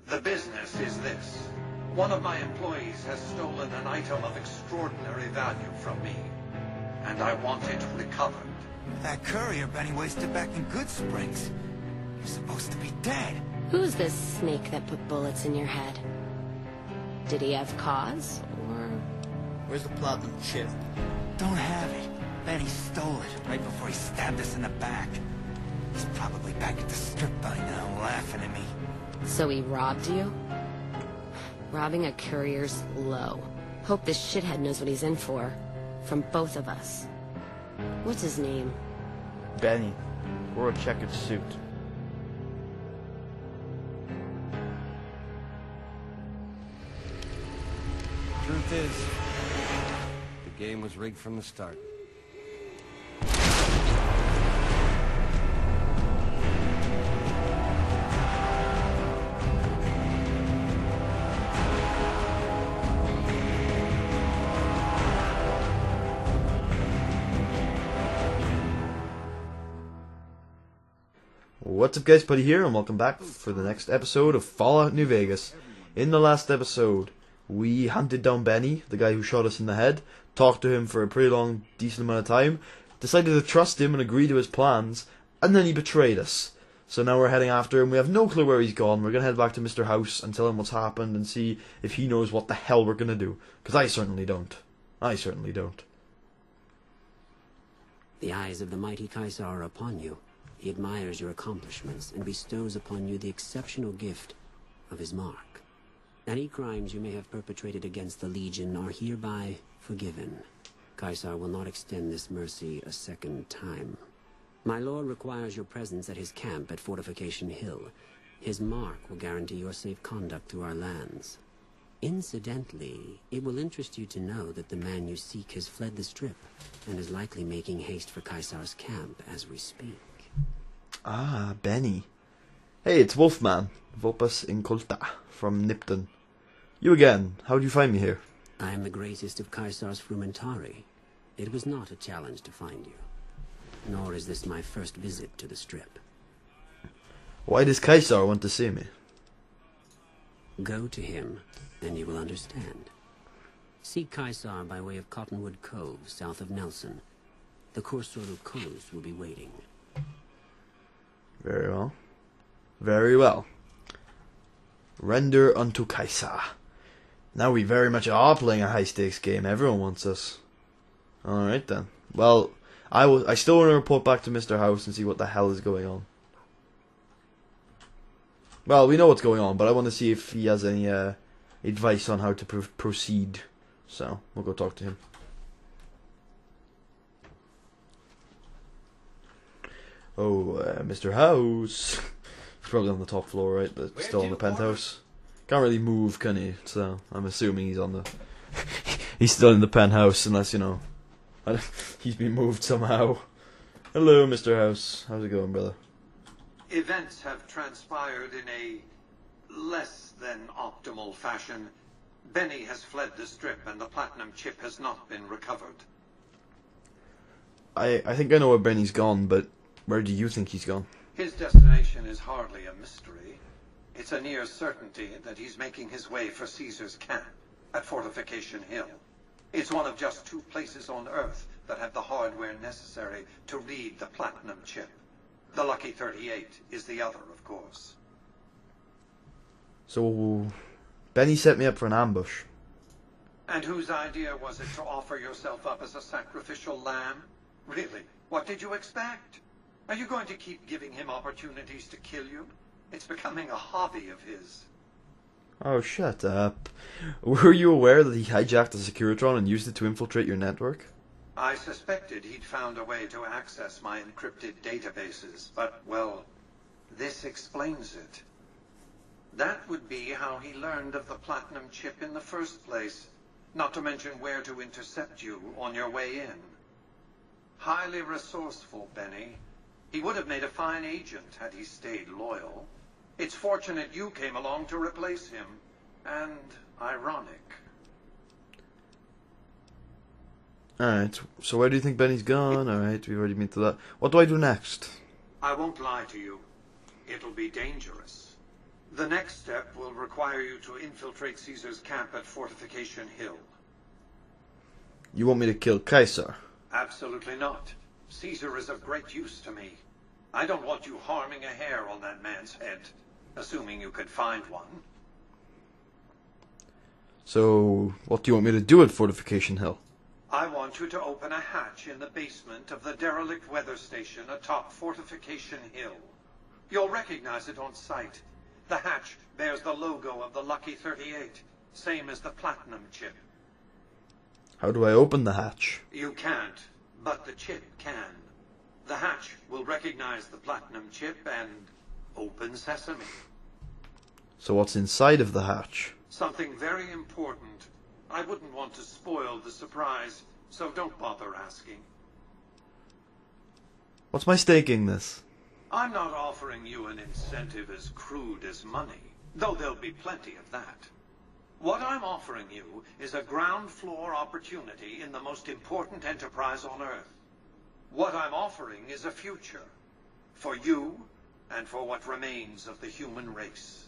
The business is this. One of my employees has stolen an item of extraordinary value from me, and I want it recovered. That courier Benny wasted back in Good Springs. You're supposed to be dead. Who's this snake that put bullets in your head? Did he have cause, or...? Where's the platinum chip? Don't have it. Benny stole it right before he stabbed us in the back. He's probably back at the strip by now, laughing at me. So he robbed you? Robbing a courier's low. Hope this shithead knows what he's in for. From both of us. What's his name? Benny. Wore a checkered suit. Truth is, the game was rigged from the start. What's up guys, Buddy here, and welcome back for the next episode of Fallout New Vegas. In the last episode, we hunted down Benny, the guy who shot us in the head, talked to him for a pretty long, decent amount of time, decided to trust him and agree to his plans, and then he betrayed us. So now we're heading after him. We have no clue where he's gone. We're going to head back to Mr. House and tell him what's happened and see if he knows what the hell we're going to do. Because I certainly don't. I certainly don't. The eyes of the mighty Kaisar are upon you. He admires your accomplishments and bestows upon you the exceptional gift of his mark. Any crimes you may have perpetrated against the Legion are hereby forgiven. Kaisar will not extend this mercy a second time. My lord requires your presence at his camp at Fortification Hill. His mark will guarantee your safe conduct through our lands. Incidentally, it will interest you to know that the man you seek has fled the Strip and is likely making haste for Kaisar's camp as we speak. Ah, Benny. Hey, it's Wolfman, Vulpus Inculta, from Nipton. You again. How'd you find me here? I am the greatest of Kaisar's Frumentari. It was not a challenge to find you. Nor is this my first visit to the Strip. Why does Kaisar want to see me? Go to him, and you will understand. Seek Kaisar by way of Cottonwood Cove, south of Nelson. The Corsoru Coast will be waiting. Very well. Very well. Render unto Kaisar. Now we very much are playing a high-stakes game. Everyone wants us. Alright then. Well, I still want to report back to Mr. House and see what the hell is going on. Well, we know what's going on, but I want to see if he has any advice on how to proceed. So, we'll go talk to him. Oh, Mr. House. He's probably on the top floor, right? But still on the penthouse. Can't really move, can he? So, I'm assuming he's on the... he's still in the penthouse, unless, you know... he's been moved somehow. Hello, Mr. House. How's it going, brother? Events have transpired in a less than optimal fashion. Benny has fled the Strip and the platinum chip has not been recovered. I think I know where Benny's gone, but where do you think he's gone? His destination is hardly a mystery. It's a near certainty that he's making his way for Caesar's camp at Fortification Hill. It's one of just 2 places on Earth that have the hardware necessary to read the platinum chip. The Lucky 38 is the other, of course. So, Benny set me up for an ambush. And whose idea was it to offer yourself up as a sacrificial lamb? Really? What did you expect? Are you going to keep giving him opportunities to kill you? It's becoming a hobby of his. Oh, shut up. Were you aware that he hijacked the Securitron and used it to infiltrate your network? I suspected he'd found a way to access my encrypted databases, but, well, this explains it. That would be how he learned of the platinum chip in the first place, not to mention where to intercept you on your way in. Highly resourceful, Benny. He would have made a fine agent had he stayed loyal. It's fortunate you came along to replace him, and ironic. Alright, so where do you think Benny's gone? Alright, we've already been to that. What do I do next? I won't lie to you. It'll be dangerous. The next step will require you to infiltrate Caesar's camp at Fortification Hill. You want me to kill Kaiser? Absolutely not. Caesar is of great use to me. I don't want you harming a hair on that man's head, assuming you could find one. So, what do you want me to do at Fortification Hill? I want you to open a hatch in the basement of the derelict weather station atop Fortification Hill. You'll recognize it on sight. The hatch bears the logo of the Lucky 38, same as the Platinum chip. How do I open the hatch? You can't, but the chip can. The hatch will recognize the Platinum chip and open sesame. So what's inside of the hatch? Something very important. I wouldn't want to spoil the surprise, so don't bother asking. What's my stake in this? I'm not offering you an incentive as crude as money, though there'll be plenty of that. What I'm offering you is a ground floor opportunity in the most important enterprise on Earth. What I'm offering is a future. For you, and for what remains of the human race.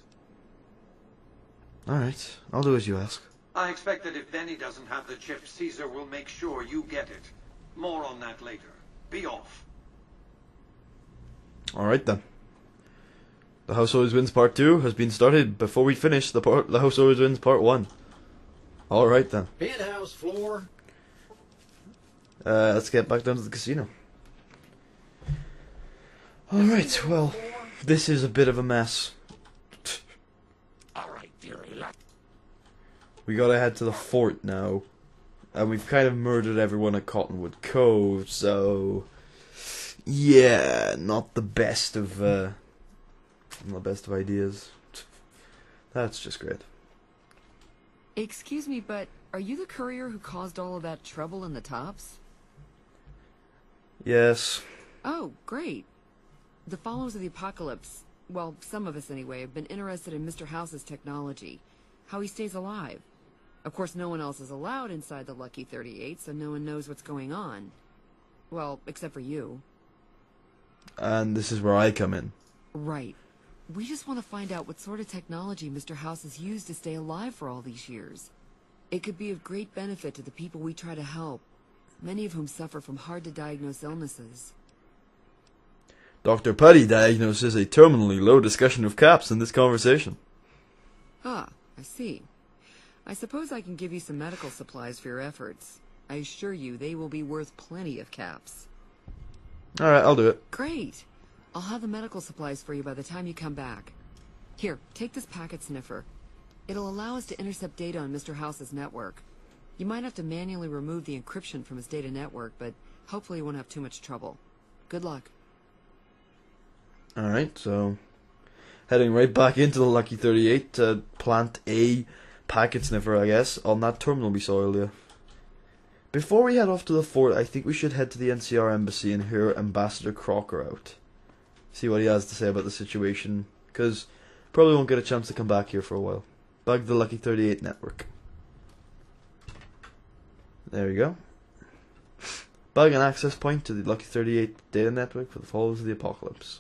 Alright, I'll do as you ask. I expect that if Benny doesn't have the chip, Caesar will make sure you get it. More on that later. Be off. Alright then. The House Always Wins Part 2 has been started before we finish the House Always Wins Part 1. Alright then. Penthouse floor. Let's get back down to the casino. Alright, well, this is a bit of a mess. Alright, dearie. We gotta head to the fort now. And we've kind of murdered everyone at Cottonwood Cove, so... yeah, not the best of ideas. That's just great. Excuse me, but are you the courier who caused all of that trouble in the tops? Yes. Oh, great. The followers of the apocalypse, well, some of us anyway, have been interested in Mr. House's technology. How he stays alive. Of course, no one else is allowed inside the Lucky 38, so no one knows what's going on. Well, except for you. And this is where I come in. Right. We just want to find out what sort of technology Mr. House has used to stay alive for all these years. It could be of great benefit to the people we try to help, many of whom suffer from hard-to-diagnose illnesses. Dr. Putty diagnoses a terminally low discussion of caps in this conversation. Ah, I see. I suppose I can give you some medical supplies for your efforts. I assure you they will be worth plenty of caps. Alright, I'll do it. Great. I'll have the medical supplies for you by the time you come back. Here, take this packet sniffer. It'll allow us to intercept data on Mr. House's network. You might have to manually remove the encryption from his data network, but hopefully you won't have too much trouble. Good luck. Alright, so... heading right back into the Lucky 38 to plant a packet sniffer, I guess, on that terminal we saw earlier. Before we head off to the fort, I think we should head to the NCR embassy and hear Ambassador Crocker out. See what he has to say about the situation, because probably won't get a chance to come back here for a while. Back to the Lucky 38 network. There we go. Bag an access point to the Lucky 38 data network for the followers of the apocalypse.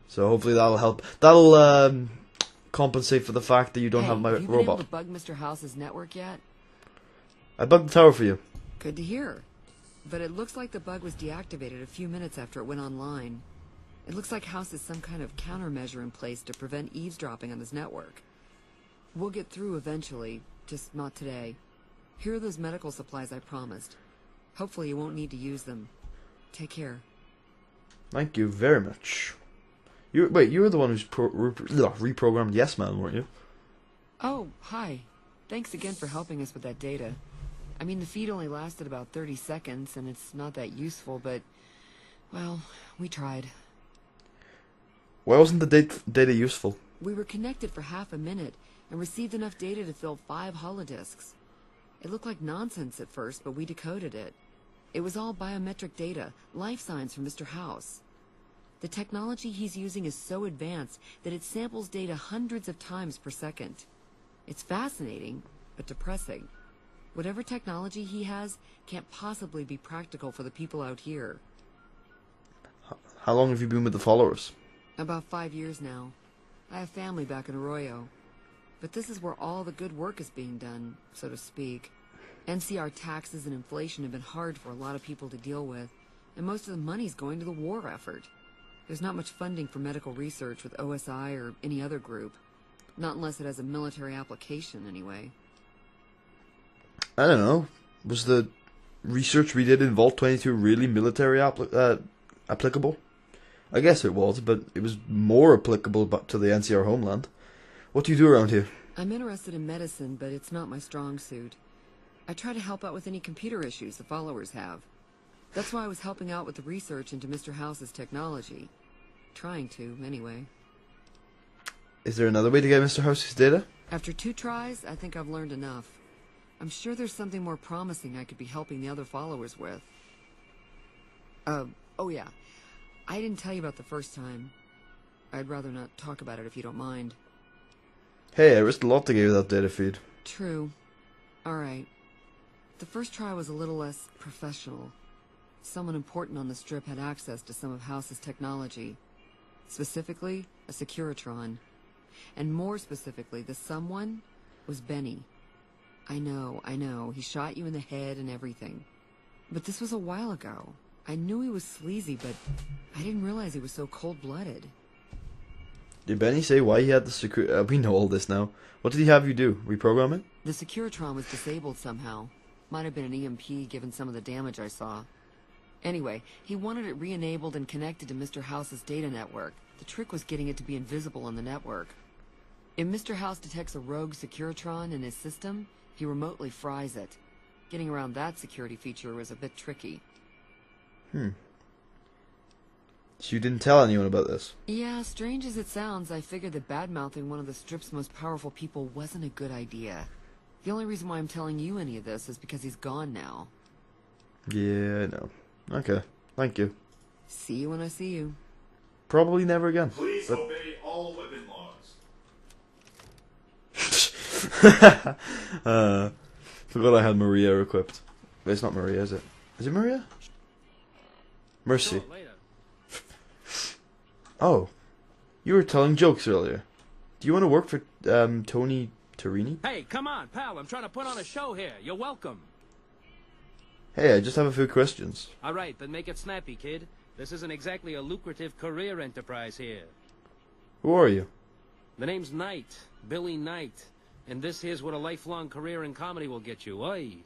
So hopefully that'll help. That'll compensate for the fact that you don't have my have you been robot. able to bug Mr. House's network yet? I bugged the tower for you. Good to hear. But it looks like the bug was deactivated a few minutes after it went online. It looks like House has some kind of countermeasure in place to prevent eavesdropping on his network. We'll get through eventually, just not today. Here are those medical supplies I promised. Hopefully you won't need to use them. Take care. Thank you very much. You were the one who's reprogrammed Yes Man, weren't you? Oh, hi. Thanks again for helping us with that data. I mean, the feed only lasted about 30 seconds, and it's not that useful, but, well, we tried. Why wasn't the data useful? We were connected for half a minute, and received enough data to fill 5 holodisks. It looked like nonsense at first, but we decoded it. It was all biometric data, life signs from Mr. House. The technology he's using is so advanced that it samples data hundreds of times per second. It's fascinating, but depressing. Whatever technology he has can't possibly be practical for the people out here. How long have you been with the followers? About 5 years now. I have family back in Arroyo. But this is where all the good work is being done, so to speak. NCR taxes and inflation have been hard for a lot of people to deal with, and most of the money's going to the war effort. There's not much funding for medical research with OSI or any other group. Not unless it has a military application, anyway. I don't know. Was the research we did in Vault 22 really military applicable? I guess it was, but it was more applicable to the NCR homeland. What do you do around here? I'm interested in medicine, but it's not my strong suit. I try to help out with any computer issues the followers have. That's why I was helping out with the research into Mr. House's technology. Trying to, anyway. Is there another way to get Mr. House's data? After 2 tries, I think I've learned enough. I'm sure there's something more promising I could be helping the other followers with. Oh yeah. I didn't tell you about the first time. I'd rather not talk about it if you don't mind. Hey, I risked a lot to get you that data feed. True. Alright. The first try was a little less professional. Someone important on the strip had access to some of House's technology. Specifically, a Securitron. And more specifically, the someone was Benny. I know, he shot you in the head and everything. But this was a while ago. I knew he was sleazy, but I didn't realize he was so cold-blooded. Did Benny say why he had the we know all this now. What did he have you do? Reprogram it? The Securitron was disabled somehow. Might have been an EMP given some of the damage I saw. Anyway, he wanted it re-enabled and connected to Mr. House's data network. The trick was getting it to be invisible on the network. If Mr. House detects a rogue Securitron in his system, he remotely fries it. Getting around that security feature was a bit tricky. So you didn't tell anyone about this? Yeah, strange as it sounds, I figured that bad-mouthing one of the strip's most powerful people wasn't a good idea. The only reason why I'm telling you any of this is because he's gone now. Yeah, I know. Okay, thank you. See you when I see you. Probably never again. Please obey all weapon laws. Forgot I had Maria equipped. But it's not Maria, is it? Is it Maria? Mercy. Oh, you were telling jokes earlier. Do you want to work for Tony Torini? Hey, come on, pal. I'm trying to put on a show here. You're welcome. Hey, I just have a few questions. All right, then make it snappy, kid. This isn't exactly a lucrative career enterprise here. Who are you? The name's Knight, Billy Knight. And this here's what a lifelong career in comedy will get you. Oi.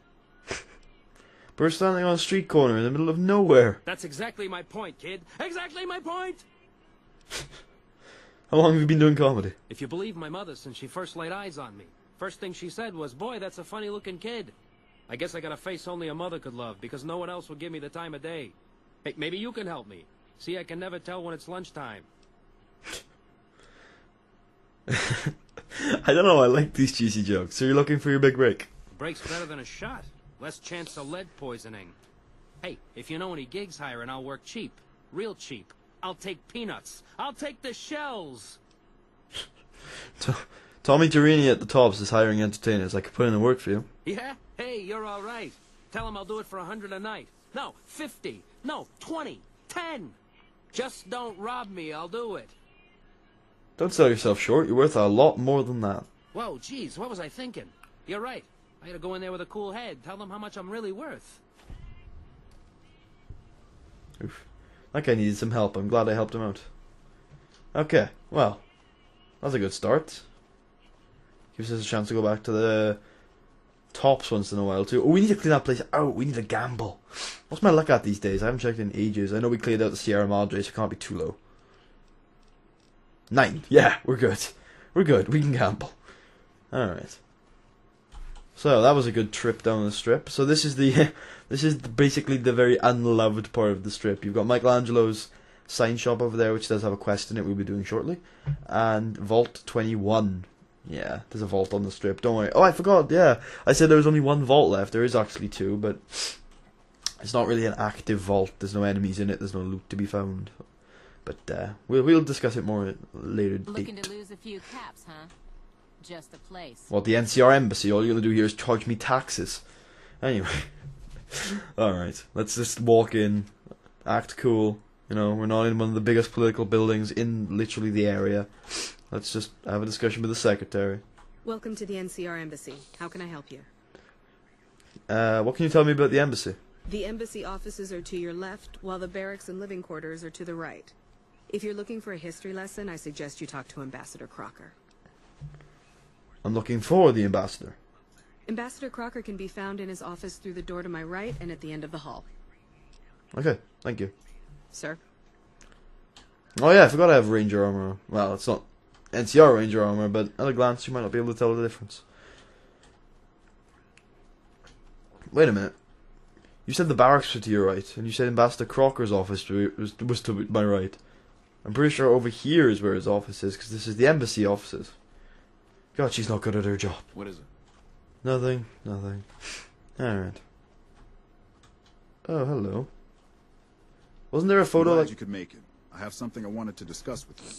But we're standing on a street corner in the middle of nowhere. That's exactly my point, kid. Exactly my point! How long have you been doing comedy? If you believe my mother since she first laid eyes on me. First thing she said was, boy, that's a funny-looking kid. I guess I got a face only a mother could love, because no one else would give me the time of day. Hey, maybe you can help me. See, I can never tell when it's lunchtime. I don't know, I like these cheesy jokes. So you're looking for your big break? Break's better than a shot. Less chance of lead poisoning. Hey, if you know any gigs hiring, I'll work cheap. Real cheap. I'll take peanuts. I'll take the shells. Tommy Torini at the Tops is hiring entertainers. I could put in the work for you. Yeah? Hey, you're all right. Tell him I'll do it for 100 a night. No, 50. No, 20. 10. Just don't rob me. I'll do it. Don't sell yourself short. You're worth a lot more than that. Whoa, geez, what was I thinking? You're right. I gotta go in there with a cool head. Tell them how much I'm really worth. Oof. That guy needed some help. I'm glad I helped him out. Okay, well, that's a good start. Gives us a chance to go back to the Tops once in a while too. Oh, we need to clean that place out. We need to gamble. What's my luck at these days? I haven't checked in ages. I know we cleared out the Sierra Madre, so it can't be too low. 9. Yeah, we're good. We're good. We can gamble. Alright. So that was a good trip down the strip. So this is basically the very unloved part of the strip. You've got Michelangelo's sign shop over there, which does have a quest in it we'll be doing shortly. And Vault 21. Yeah, there's a vault on the strip. Don't worry. Oh, I forgot. Yeah, I said there was only one vault left. There is actually 2, but it's not really an active vault. There's no enemies in it. There's no loot to be found. But we'll discuss it more at a later date. Looking to lose a few caps, huh? Just a place. What, the NCR embassy? All you're gonna do here is charge me taxes. Anyway. Alright, let's just walk in, act cool, You know, we're not in one of the biggest political buildings in literally the area. Let's just have a discussion with the secretary. Welcome to the NCR embassy. How can I help you? What can you tell me about the embassy? The embassy offices are to your left, while the barracks and living quarters are to the right. If you're looking for a history lesson, I suggest you talk to Ambassador Crocker. I'm looking for the ambassador. Ambassador Crocker can be found in his office through the door to my right and at the end of the hall. Okay, thank you. Sir? Oh yeah, I forgot I have Ranger armor. Well, it's not NCR Ranger armor, but at a glance you might not be able to tell the difference. Wait a minute. You said the barracks were to your right, and you said Ambassador Crocker's office was to my right. I'm pretty sure over here is where his office is, because this is the embassy offices. God, she's not good at her job. What is it? Nothing. Alright. Oh, hello. Wasn't there a photo I'm glad like... you could make it. I have something I wanted to discuss with you.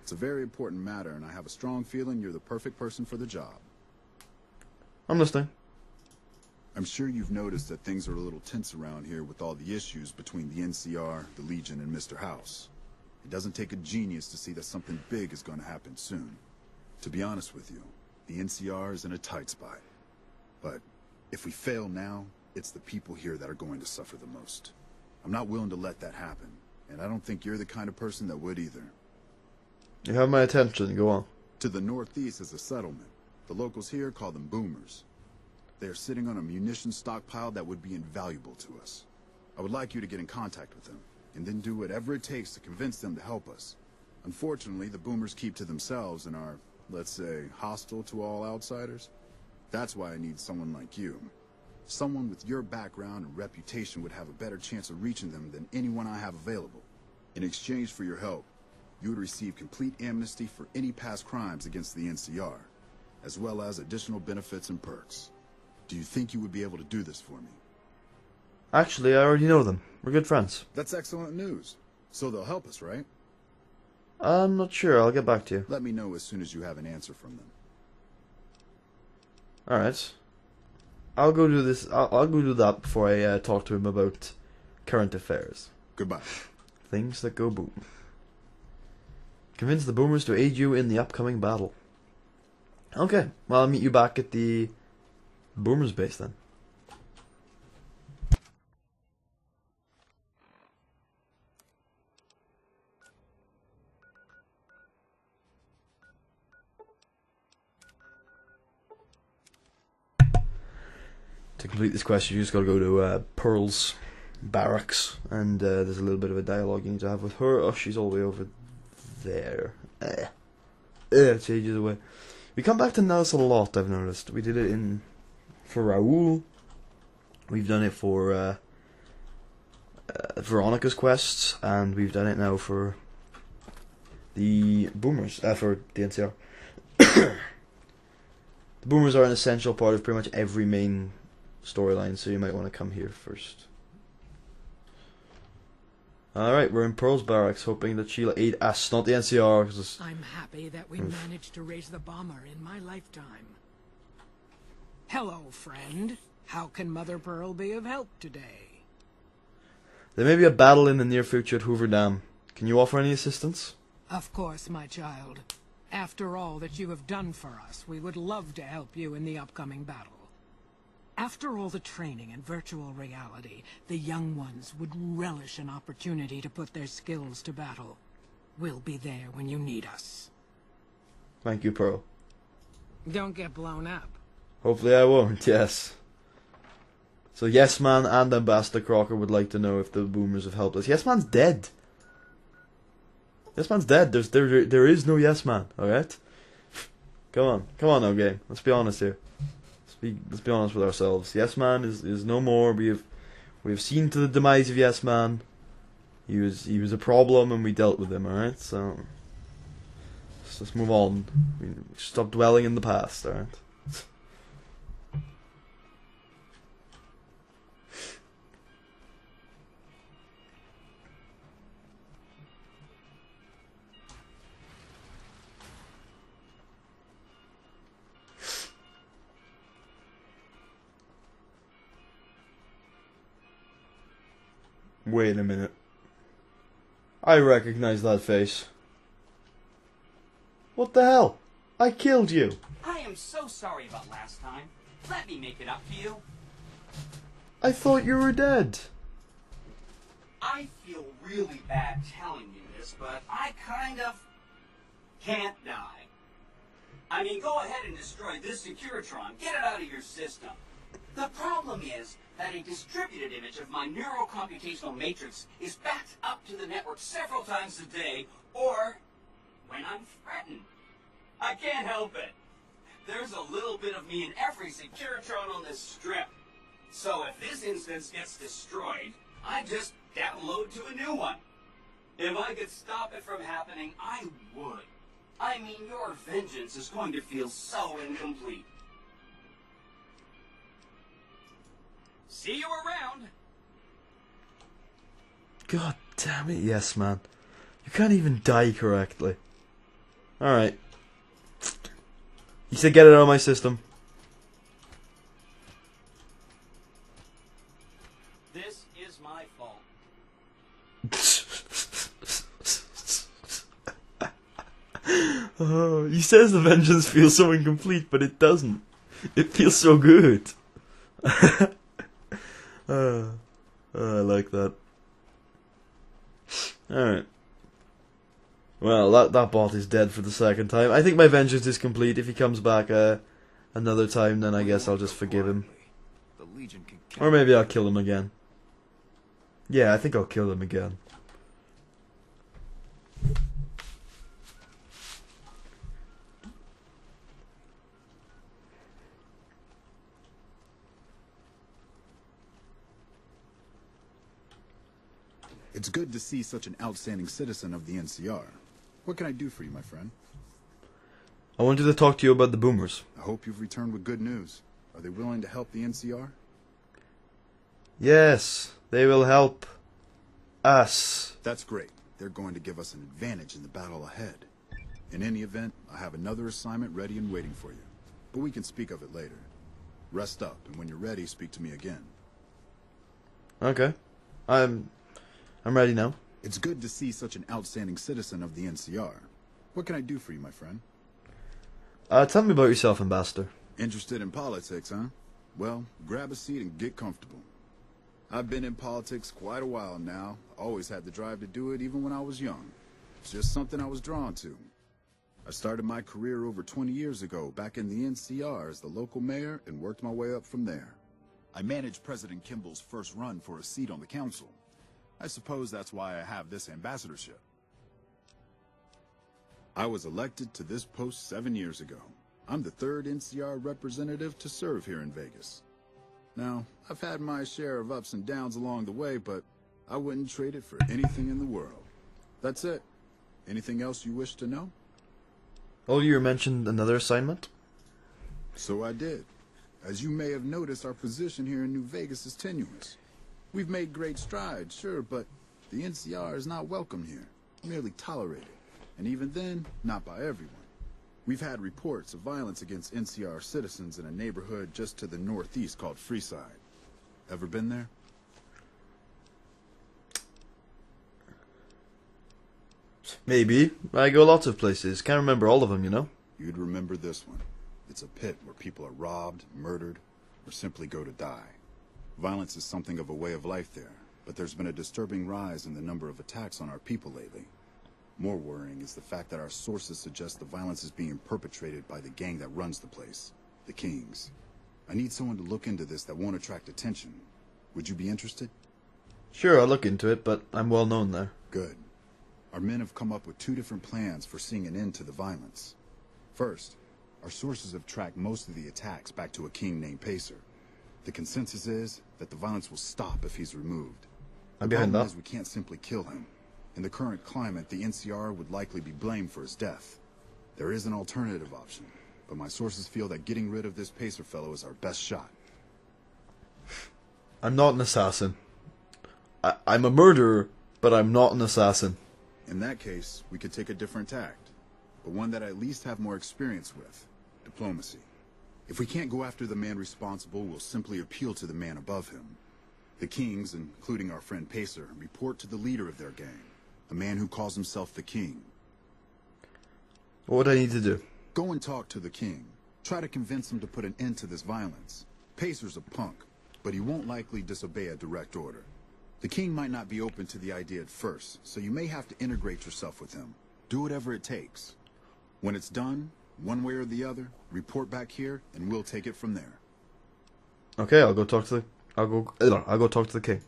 It's a very important matter, and I have a strong feeling you're the perfect person for the job. I'm listening. I'm sure you've noticed that things are a little tense around here with all the issues between the NCR, the Legion, and Mr. House. It doesn't take a genius to see that something big is going to happen soon. To be honest with you, the NCR is in a tight spot. But if we fail now, it's the people here that are going to suffer the most. I'm not willing to let that happen, and I don't think you're the kind of person that would either. You have my attention, go on. To the northeast is a settlement. The locals here call them boomers. They are sitting on a munitions stockpile that would be invaluable to us. I would like you to get in contact with them, and then do whatever it takes to convince them to help us. Unfortunately, the boomers keep to themselves and are, let's say, hostile to all outsiders. That's why I need someone like you. Someone with your background and reputation would have a better chance of reaching them than anyone I have available. In exchange for your help, you would receive complete amnesty for any past crimes against the NCR, as well as additional benefits and perks. Do you think you would be able to do this for me? Actually, I already know them. We're good friends. That's excellent news. So they'll help us, right? I'm not sure. I'll get back to you. Let me know as soon as you have an answer from them. Alright. I'll go do this. I'll go do that before I talk to him about current affairs. Goodbye. Things that go boom. Convince the boomers to aid you in the upcoming battle. Okay. Well, I'll meet you back at the boomers base then. To complete this quest, you just gotta go to Pearl's barracks, and there's a little bit of a dialogue you need to have with her. Oh, she's all the way over there. It's ages away. We come back to Nelson a lot, I've noticed. We did it for Raoul. We've done it for Veronica's quests, and we've done it now for the boomers, for the NCR. The boomers are an essential part of pretty much every main storyline, so you might want to come here first. Alright, we're in Pearl's barracks, hoping that she'll aid us, not the NCR. Cause I'm happy that we managed to raise the bomber in my lifetime. Hello, friend. How can Mother Pearl be of help today? There may be a battle in the near future at Hoover Dam. Can you offer any assistance? Of course, my child. After all that you have done for us, we would love to help you in the upcoming battle. After all the training in virtual reality, the young ones would relish an opportunity to put their skills to battle. We'll be there when you need us. Thank you, Pearl. Don't get blown up. Hopefully I won't, yes. So Yes Man and Ambassador Crocker would like to know if the boomers have helped us. Yes Man's dead. Yes Man's dead. There is no Yes Man, alright? Come on now, game. Let's be honest here. Let's be honest with ourselves. Yes Man is no more. We have seen to the demise of Yes Man. He was a problem, and we dealt with him. All right, so let's move on. Stop dwelling in the past. All right. Wait a minute. I recognize that face. What the hell? I killed you. I am so sorry about last time. Let me make it up to you. I thought you were dead. I feel really bad telling you this, but I kind of can't die. I mean, go ahead and destroy this Securitron. Get it out of your system. The problem is that a distributed image of my neurocomputational matrix is backed up to the network several times a day, or when I'm threatened. I can't help it. There's a little bit of me in every Securitron on this strip. So if this instance gets destroyed, I just download to a new one. If I could stop it from happening, I would. I mean, your vengeance is going to feel so incomplete. See you around. God damn it, yes, man. You can't even die correctly. Alright. You said get it out of my system. This is my fault. Oh, he says the vengeance feels so incomplete, but it doesn't. It feels so good. I like that. Alright. Well, that bot is dead for the second time. I think my vengeance is complete. If he comes back another time, then I guess I'll just forgive him. Or maybe I'll kill him again. Yeah, I think I'll kill him again. It's good to see such an outstanding citizen of the NCR. What can I do for you, my friend? I wanted to talk to you about the boomers. I hope you've returned with good news. Are they willing to help the NCR? Yes, they will help us. That's great. They're going to give us an advantage in the battle ahead. In any event, I have another assignment ready and waiting for you. But we can speak of it later. Rest up, and when you're ready, speak to me again. Okay. I'm ready now. It's good to see such an outstanding citizen of the NCR. What can I do for you, my friend? Tell me about yourself, Ambassador. Interested in politics, huh? Well, grab a seat and get comfortable. I've been in politics quite a while now. Always had the drive to do it even when I was young. It's just something I was drawn to. I started my career over 20 years ago back in the NCR as the local mayor and worked my way up from there. I managed President Kimball's first run for a seat on the council. I suppose that's why I have this ambassadorship. I was elected to this post 7 years ago. I'm the third NCR representative to serve here in Vegas. Now, I've had my share of ups and downs along the way, but I wouldn't trade it for anything in the world. That's it. Anything else you wish to know? Oh, you mentioned another assignment? So I did. As you may have noticed, our position here in New Vegas is tenuous. We've made great strides, sure, but the NCR is not welcome here, merely tolerated. And even then, not by everyone. We've had reports of violence against NCR citizens in a neighborhood just to the northeast called Freeside. Ever been there? Maybe. I go lots of places. Can't remember all of them, you know? You'd remember this one. It's a pit where people are robbed, murdered, or simply go to die. Violence is something of a way of life there, but there's been a disturbing rise in the number of attacks on our people lately. More worrying is the fact that our sources suggest the violence is being perpetrated by the gang that runs the place, the Kings. I need someone to look into this that won't attract attention. Would you be interested? Sure, I'll look into it, but I'm well known there. Good. Our men have come up with 2 different plans for seeing an end to the violence. First, our sources have tracked most of the attacks back to a king named Pacer. The consensus is that the violence will stop if he's removed. I'm the behind problem that. is we can't simply kill him. In the current climate, the NCR would likely be blamed for his death. There is an alternative option, but my sources feel that getting rid of this Pacer fellow is our best shot. I'm not an assassin. I'm a murderer, but I'm not an assassin. In that case, we could take a different tact, but one that I at least have more experience with. Diplomacy. If we can't go after the man responsible, we'll simply appeal to the man above him. The Kings, including our friend Pacer, report to the leader of their gang, a man who calls himself the King. What do I need to do? Go and talk to the King. Try to convince him to put an end to this violence. Pacer's a punk, but he won't likely disobey a direct order. The King might not be open to the idea at first, so you may have to integrate yourself with him. Do whatever it takes. When it's done, one way or the other, report back here, and we'll take it from there. Okay, I'll go talk to the King.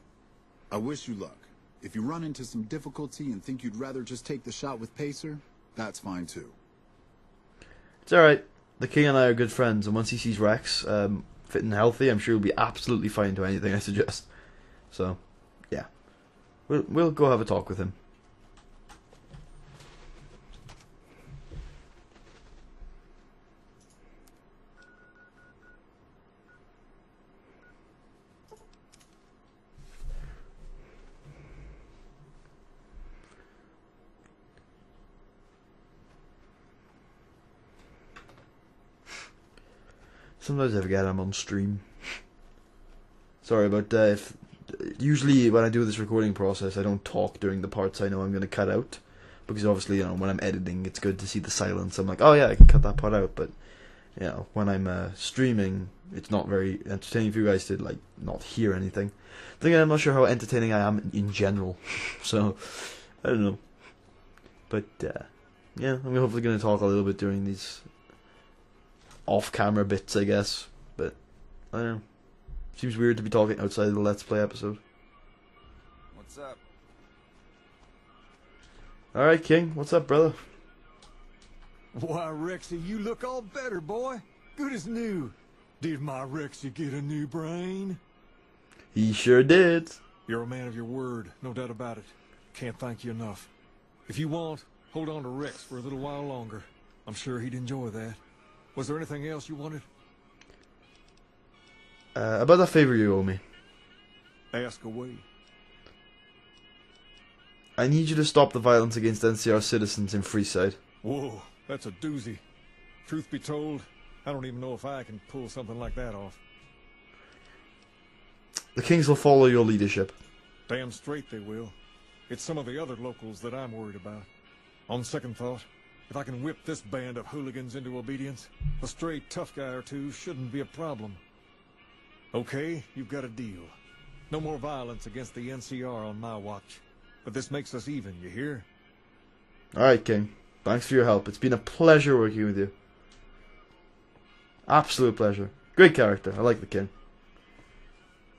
I wish you luck. If you run into some difficulty and think you'd rather just take the shot with Pacer, that's fine too. It's alright. The King and I are good friends, and once he sees Rex fit and healthy, I'm sure he'll be absolutely fine to anything I suggest. So, yeah. We'll go have a talk with him. Sometimes I forget I'm on stream. Sorry about if usually when I do this recording process I don't talk during the parts I know I'm going to cut out, because obviously, you know, when I'm editing it's good to see the silence. I'm like, oh yeah, I can cut that part out, but you know, when I'm streaming it's not very entertaining for you guys to like not hear anything. Then again, I'm not sure how entertaining I am in general, so I don't know. But yeah, I'm hopefully going to talk a little bit during these off-camera bits, I guess, but I don't know. Seems weird to be talking outside of the Let's Play episode. What's up? Alright, King, what's up, brother? Why, Rexy, you look all better, boy. Good as new. Did my Rexy get a new brain? He sure did. You're a man of your word, no doubt about it. Can't thank you enough. If you want, hold on to Rex for a little while longer. I'm sure he'd enjoy that. Was there anything else you wanted? About that favor you owe me. Ask away. I need you to stop the violence against NCR citizens in Freeside. Whoa, that's a doozy. Truth be told, I don't even know if I can pull something like that off. The Kings will follow your leadership. Damn straight they will. It's some of the other locals that I'm worried about. On second thought, if I can whip this band of hooligans into obedience, a stray tough guy or two shouldn't be a problem. Okay, you've got a deal. No more violence against the NCR on my watch. But this makes us even, you hear? Alright, King. Thanks for your help. It's been a pleasure working with you. Absolute pleasure. Great character. I like the King.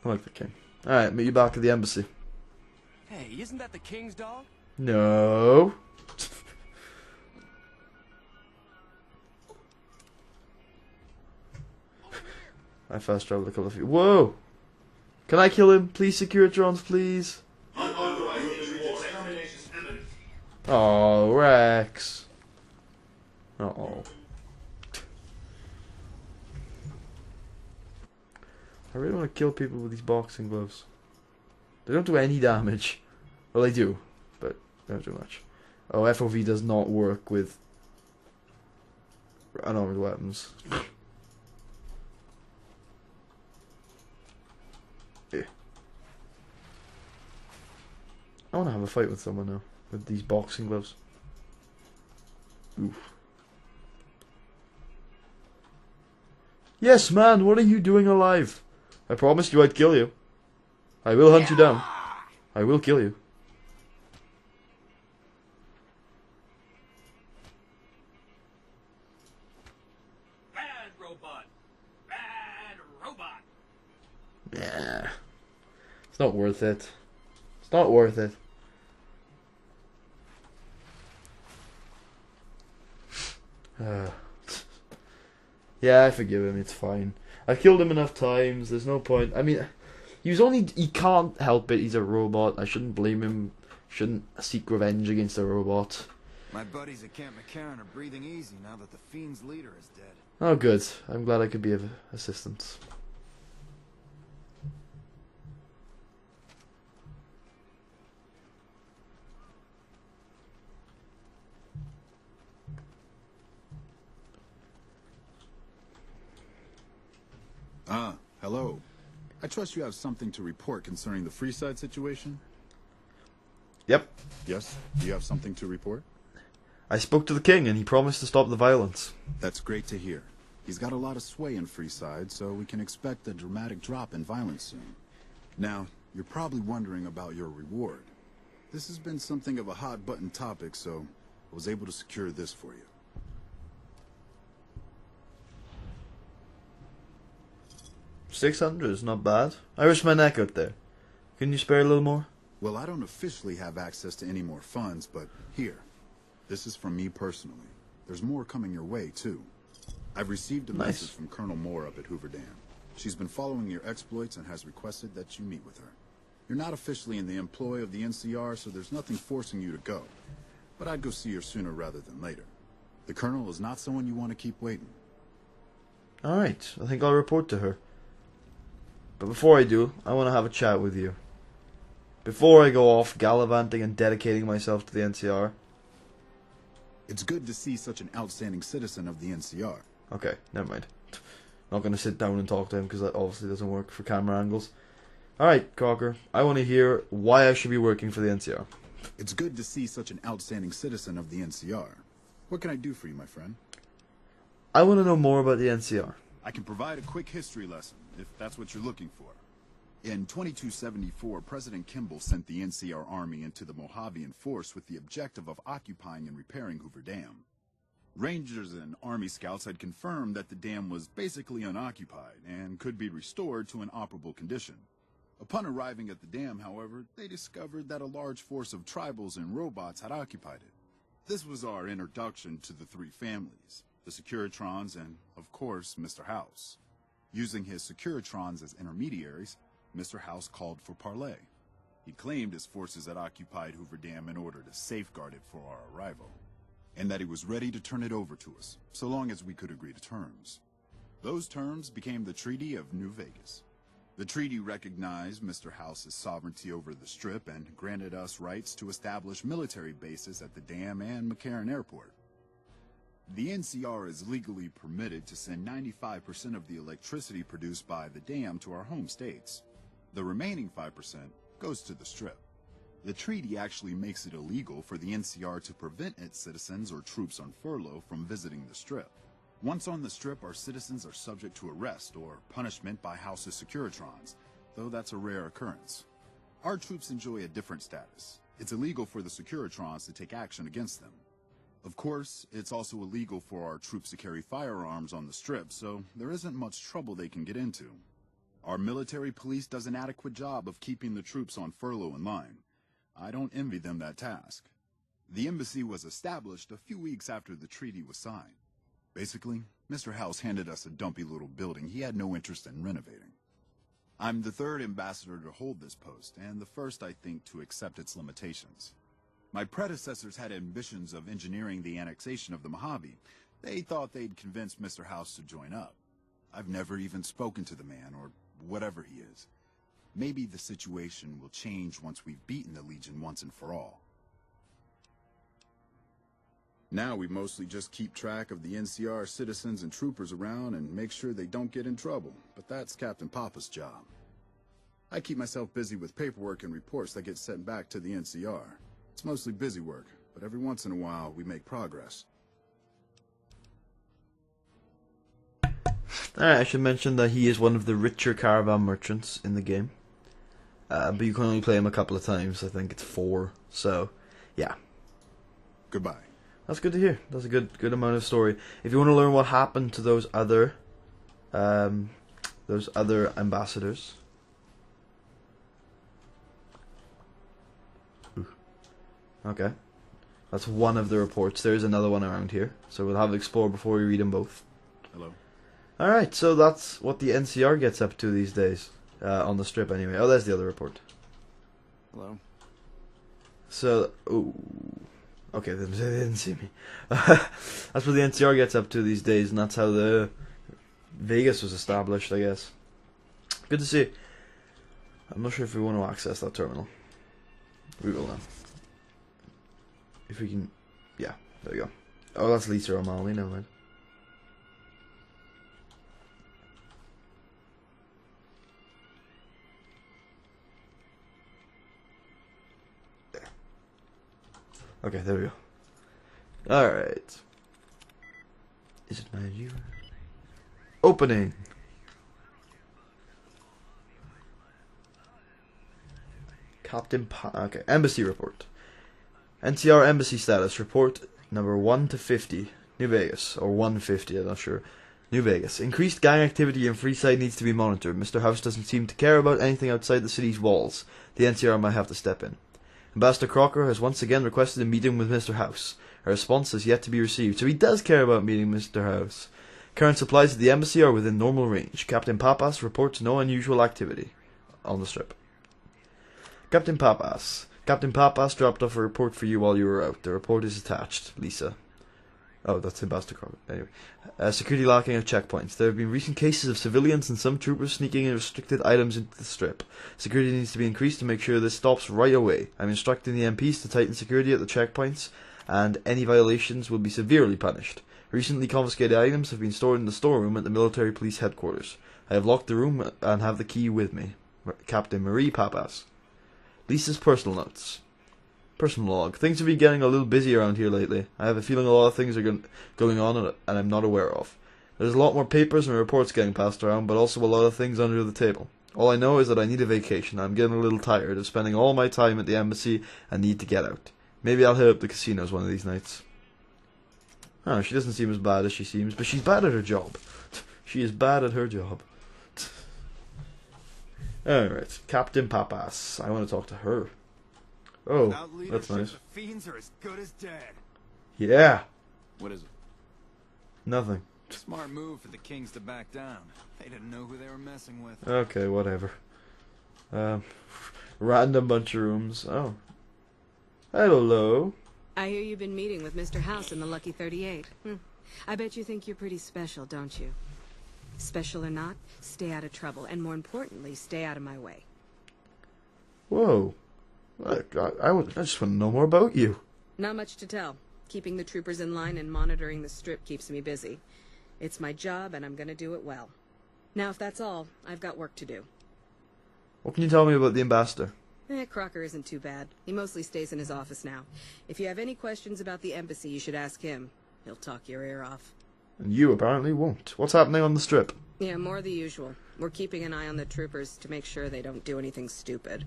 Alright, meet you back at the embassy. Hey, isn't that the King's dog? No. I fast traveled a couple of feet. Whoa! Can I kill him? Please, Securitrons, please. Oh, Rex. Uh-oh. I really want to kill people with these boxing gloves. They don't do any damage. Well, they do, but they don't do much. Oh, FOV does not work with unarmed weapons. Yeah. I want to have a fight with someone now, with these boxing gloves. Oof. Yes, man, what are you doing alive? I promised you I'd kill you. I will hunt you down. I will kill you. Bad robot. Bad robot. Yeah. It's not worth it. It's not worth it. Yeah, I forgive him. It's fine. I've killed him enough times. There's no point. I mean, he can't help it. He's a robot. I shouldn't blame him. Shouldn't seek revenge against a robot. My buddies at Camp McCarran are breathing easy now that the Fiend's leader is dead. Oh, good. I'm glad I could be of assistance. Hello. I trust you have something to report concerning the Freeside situation? Yep. Yes? Do you have something to report? I spoke to the king, and he promised to stop the violence. That's great to hear. He's got a lot of sway in Freeside, so we can expect a dramatic drop in violence soon. Now, you're probably wondering about your reward. This has been something of a hot-button topic, so I was able to secure this for you. $600 is not bad. I risked my neck out there. Can you spare a little more? Well, I don't officially have access to any more funds, but here. This is from me personally. There's more coming your way, too. I've received a message from Colonel Moore up at Hoover Dam. She's been following your exploits and has requested that you meet with her. You're not officially in the employ of the NCR, so there's nothing forcing you to go. But I'd go see her sooner rather than later. The Colonel is not someone you want to keep waiting. Alright, I think I'll report to her. But before I do, I want to have a chat with you. Before I go off gallivanting and dedicating myself to the NCR. It's good to see such an outstanding citizen of the NCR. Okay, never mind. Not going to sit down and talk to him because that obviously doesn't work for camera angles. Alright, Cocker, I want to hear why I should be working for the NCR. It's good to see such an outstanding citizen of the NCR. What can I do for you, my friend? I want to know more about the NCR. I can provide a quick history lesson, if that's what you're looking for. In 2274, President Kimball sent the NCR Army into the Mojavian force with the objective of occupying and repairing Hoover Dam. Rangers and Army scouts had confirmed that the dam was basically unoccupied and could be restored to an operable condition. Upon arriving at the dam, however, they discovered that a large force of tribals and robots had occupied it. This was our introduction to the three families, the Securitrons and, of course, Mr. House. Using his Securitrons as intermediaries, Mr. House called for parley. He claimed his forces had occupied Hoover Dam in order to safeguard it for our arrival, and that he was ready to turn it over to us, so long as we could agree to terms. Those terms became the Treaty of New Vegas. The treaty recognized Mr. House's sovereignty over the Strip and granted us rights to establish military bases at the dam and McCarran Airport. The NCR is legally permitted to send 95% of the electricity produced by the dam to our home states. The remaining 5% goes to the Strip. The treaty actually makes it illegal for the NCR to prevent its citizens or troops on furlough from visiting the Strip. Once on the Strip, our citizens are subject to arrest or punishment by House's Securitrons, though that's a rare occurrence. Our troops enjoy a different status. It's illegal for the Securitrons to take action against them. Of course, it's also illegal for our troops to carry firearms on the Strip, so there isn't much trouble they can get into. Our military police does an adequate job of keeping the troops on furlough in line. I don't envy them that task. The embassy was established a few weeks after the treaty was signed. Basically, Mr. House handed us a dumpy little building he had no interest in renovating. I'm the third ambassador to hold this post, and the first, I think, to accept its limitations. My predecessors had ambitions of engineering the annexation of the Mojave. They thought they'd convince Mr. House to join up. I've never even spoken to the man, or whatever he is. Maybe the situation will change once we've beaten the Legion once and for all. Now we mostly just keep track of the NCR citizens and troopers around and make sure they don't get in trouble, but that's Captain Papa's job. I keep myself busy with paperwork and reports that get sent back to the NCR. It's mostly busy work, but every once in a while we make progress. Alright, I should mention that he is one of the richer caravan merchants in the game. But you can only play him a couple of times, I think it's 4, so yeah. Goodbye. That's good to hear. That's a good amount of story. If you want to learn what happened to those other ambassadors, okay, that's one of the reports. There's another one around here, so we'll have to explore before we read them both. Hello. All right, so that's what the NCR gets up to these days on the Strip, anyway. Oh, there's the other report. Hello. So, ooh. Okay, they didn't see me. That's what the NCR gets up to these days, and that's how the Vegas was established, I guess. Good to see. I'm not sure if we want to access that terminal. We will now. If we can... Yeah, there we go. Oh, that's Lisa O'Malley, never mind. Okay, there we go. Alright. Is it manager? Opening! Okay, embassy report. NCR embassy status report number 1 to 50. New Vegas. Or 150, I'm not sure. New Vegas. Increased gang activity in Freeside needs to be monitored. Mr. House doesn't seem to care about anything outside the city's walls. The NCR might have to step in. Ambassador Crocker has once again requested a meeting with Mr. House. A response has yet to be received, so he does care about meeting Mr. House. Current supplies at the embassy are within normal range. Captain Papas reports no unusual activity on the strip. Captain Papas. Captain Papas dropped off a report for you while you were out. The report is attached. Lisa. Oh, that's Ambassador Crocker. Anyway. Security locking of checkpoints. There have been recent cases of civilians and some troopers sneaking in restricted items into the strip. Security needs to be increased to make sure this stops right away. I'm instructing the MPs to tighten security at the checkpoints, and any violations will be severely punished. Recently confiscated items have been stored in the storeroom at the military police headquarters. I have locked the room and have the key with me. Captain Marie Papas. Lisa's personal notes. Personal log. Things have been getting a little busy around here lately. I have a feeling a lot of things are going on and I'm not aware of. There's a lot more papers and reports getting passed around, but also a lot of things under the table. All I know is that I need a vacation. I'm getting a little tired of spending all my time at the embassy and need to get out. Maybe I'll hit up the casinos one of these nights. Oh, she doesn't seem as bad as she seems, but she's bad at her job. She is bad at her job. Alright, Captain Papas. I want to talk to her. Oh, that's nice. The fiends are as good as dead. Yeah. What is it? Nothing. Smart move for the kings to back down. They didn't know who they were messing with. Okay, whatever. Random bunch of rooms. Oh. Hello. I hear you've been meeting with Mr. House in the Lucky 38. I bet you think you're pretty special, don't you? Special or not, stay out of trouble, and more importantly, stay out of my way. Whoa. I just want to know more about you. Not much to tell. Keeping the troopers in line and monitoring the strip keeps me busy. It's my job, and I'm going to do it well. Now, if that's all, I've got work to do. What can you tell me about the ambassador? Crocker isn't too bad. He mostly stays in his office now. If you have any questions about the embassy, you should ask him. He'll talk your ear off. And you apparently won't. What's happening on the strip? Yeah, more of the usual. We're keeping an eye on the troopers to make sure they don't do anything stupid.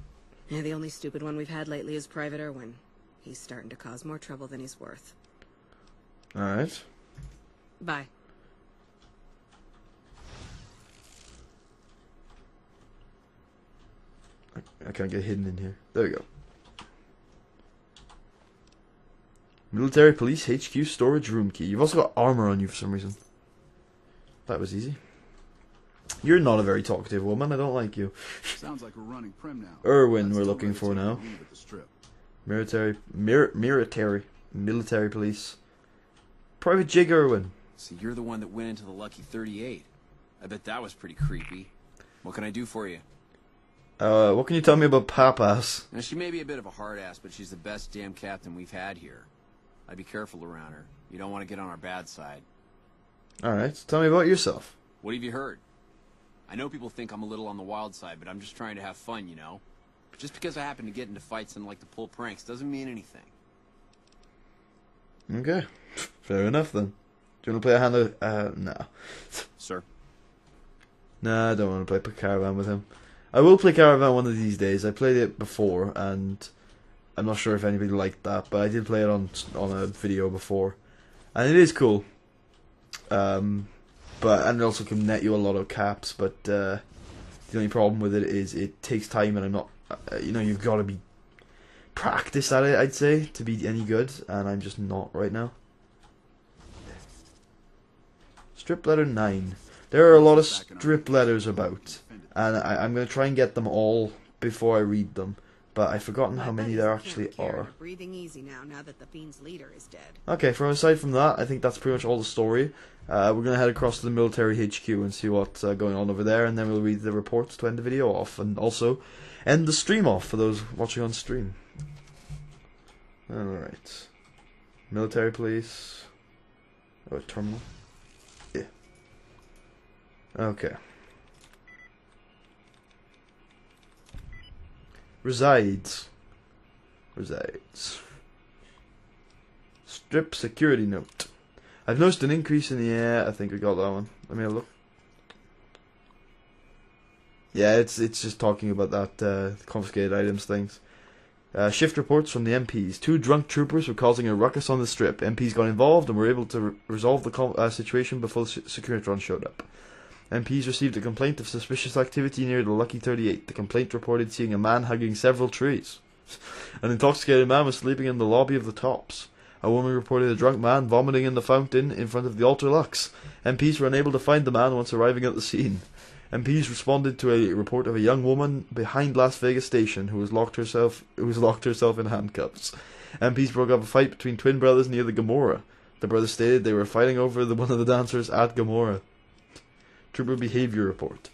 Yeah, the only stupid one we've had lately is Private Irwin. He's starting to cause more trouble than he's worth. Alright. Bye. I can't get hidden in here. There we go. Military Police HQ storage room key. You've also got armor on you for some reason. That was easy. You're not a very talkative woman. I don't like you. Sounds like we're running prim now. Irwin we're looking for now. Military Police. Private Jig Irwin. So you're the one that went into the Lucky 38. I bet that was pretty creepy. What can I do for you? What can you tell me about Papas? Now, she may be a bit of a hard ass, but she's the best damn captain we've had here. I'd be careful around her. You don't want to get on our bad side. Alright, tell me about yourself. What have you heard? I know people think I'm a little on the wild side, but I'm just trying to have fun, you know? Just because I happen to get into fights and like to pull pranks doesn't mean anything. Okay, fair enough then. Do you want to play a hand of... nah. Sir? Nah, I don't want to play Caravan with him. I will play Caravan one of these days. I played it before, and I'm not sure if anybody liked that, but I did play it on a video before. And it is cool. And it also can net you a lot of caps, but the only problem with it is it takes time, and I'm not... you've got to be practiced at it, I'd say, to be any good, and I'm just not right now. Strip letter 9. There are a lot of strip letters about, and I'm going to try and get them all before I read them, but I've forgotten how many there actually are. Breathing easy now that the Fiend's leader is dead. Okay, aside from that, I think that's pretty much all the story. We're going to head across to the military HQ and see what's going on over there, and then we'll read the reports to end the video off, and also end the stream off for those watching on stream. Alright. Military police. Oh, terminal. Yeah. Okay. Resides. strip security note. I've noticed an increase in the... Yeah, I think we got that one. Let me have a look. Yeah, it's just talking about that confiscated items things. Shift reports from the MPs. 2 drunk troopers were causing a ruckus on the strip. MPs got involved and were able to resolve the situation before the Securitron showed up. MPs received a complaint of suspicious activity near the Lucky 38. The complaint reported seeing a man hugging several trees. An intoxicated man was sleeping in the lobby of the Tops. A woman reported a drunk man vomiting in the fountain in front of the Altar Lux. MPs were unable to find the man once arriving at the scene. MPs responded to a report of a young woman behind Las Vegas Station who was locked herself in handcuffs. MPs broke up a fight between twin brothers near the Gomorrah. The brothers stated they were fighting over one of the dancers at Gomorrah. Trooper behavior report.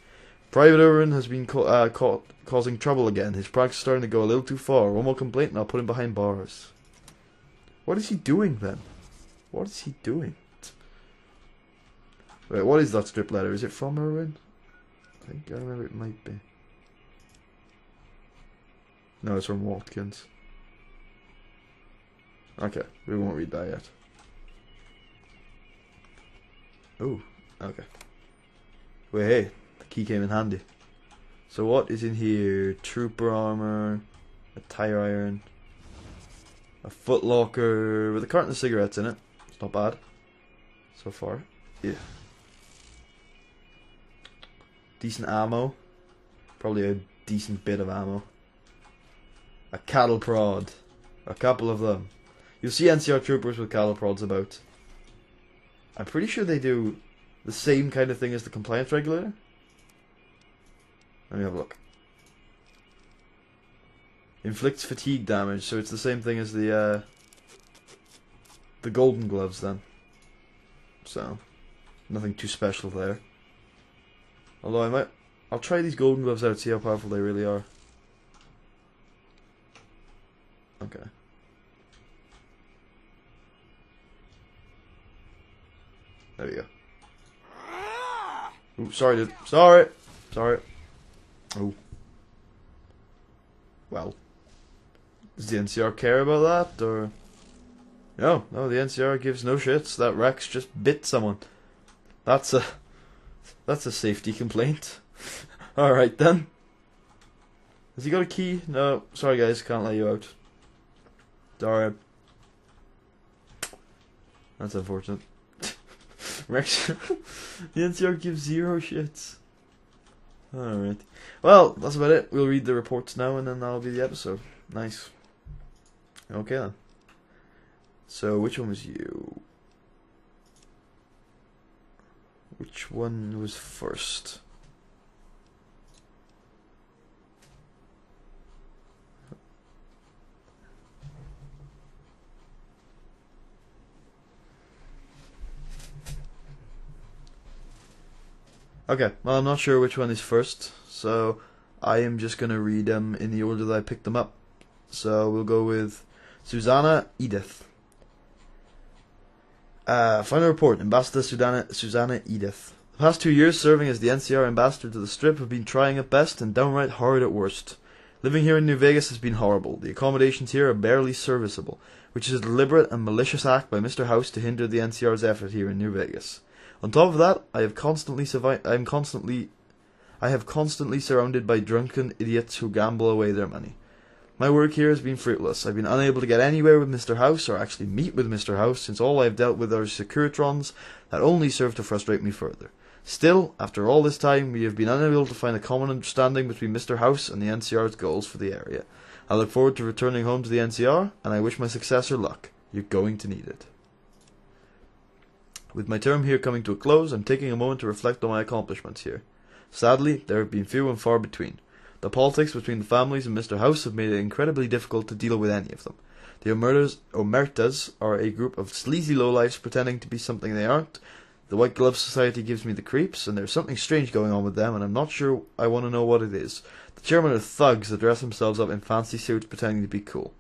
Private Irwin has been caught causing trouble again. His pranks are starting to go a little too far. One more complaint and I'll put him behind bars. What is he doing then? What is he doing? Wait, what is that strip letter? Is it from Irwin? I think I remember it might be. No, it's from Watkins. Okay, we won't read that yet. Oh, okay. Wait, hey, the key came in handy. So what is in here? Trooper armor, a tire iron, a footlocker with a carton of cigarettes in it. It's not bad so far. Yeah. Decent ammo. Probably a decent bit of ammo. A cattle prod. A couple of them. You'll see NCR troopers with cattle prods about. I'm pretty sure they do the same kind of thing as the compliance regulator. Let me have a look. Inflicts fatigue damage, so it's the same thing as the golden gloves then. So, nothing too special there. Although I'll try these golden gloves out, see how powerful they really are. Okay. There we go. Ooh, sorry dude. Sorry! Sorry. Oh. Well. Does the NCR care about that, or... No, the NCR gives no shits. That Rex just bit someone. That's a safety complaint. Alright then. Has he got a key? No. Sorry guys, can't let you out. Sorry. That's unfortunate. Rex. The NCR gives 0 shits. Alright. Well, that's about it. We'll read the reports now and then that'll be the episode. Nice. Okay then. So, which one was you? Which one was first? Okay, well I'm not sure which one is first, so I am just going to read them in the order that I picked them up. So we'll go with Susanna Edith. Final report, Ambassador Susanna Edith. The past 2 years serving as the NCR ambassador to the Strip have been trying at best and downright horrid at worst. Living here in New Vegas has been horrible. The accommodations here are barely serviceable, which is a deliberate and malicious act by Mr. House to hinder the NCR's effort here in New Vegas. On top of that, I have constantly surrounded by drunken idiots who gamble away their money. My work here has been fruitless. I've been unable to get anywhere with Mr. House, or actually meet with Mr. House, since all I've dealt with are Securitrons that only serve to frustrate me further. Still, after all this time, we have been unable to find a common understanding between Mr. House and the NCR's goals for the area. I look forward to returning home to the NCR, and I wish my successor luck. You're going to need it. With my term here coming to a close, I'm taking a moment to reflect on my accomplishments here. Sadly, there have been few and far between. The politics between the families and Mr. House have made it incredibly difficult to deal with any of them. The Omertas are a group of sleazy lowlifes pretending to be something they aren't. The White Glove Society gives me the creeps, and there's something strange going on with them, and I'm not sure I want to know what it is. The chairmen are thugs that dress themselves up in fancy suits pretending to be cool.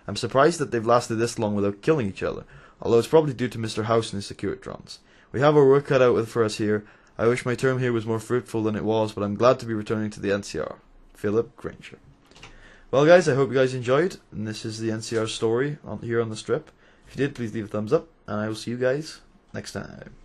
I'm surprised that they've lasted this long without killing each other, although it's probably due to Mr. House and his Securitrons. We have our work cut out for us here. I wish my term here was more fruitful than it was, but I'm glad to be returning to the NCR. Philip Granger. Well guys, I hope you guys enjoyed, and this is the NCR story here on the Strip. If you did, please leave a thumbs up, and I will see you guys next time.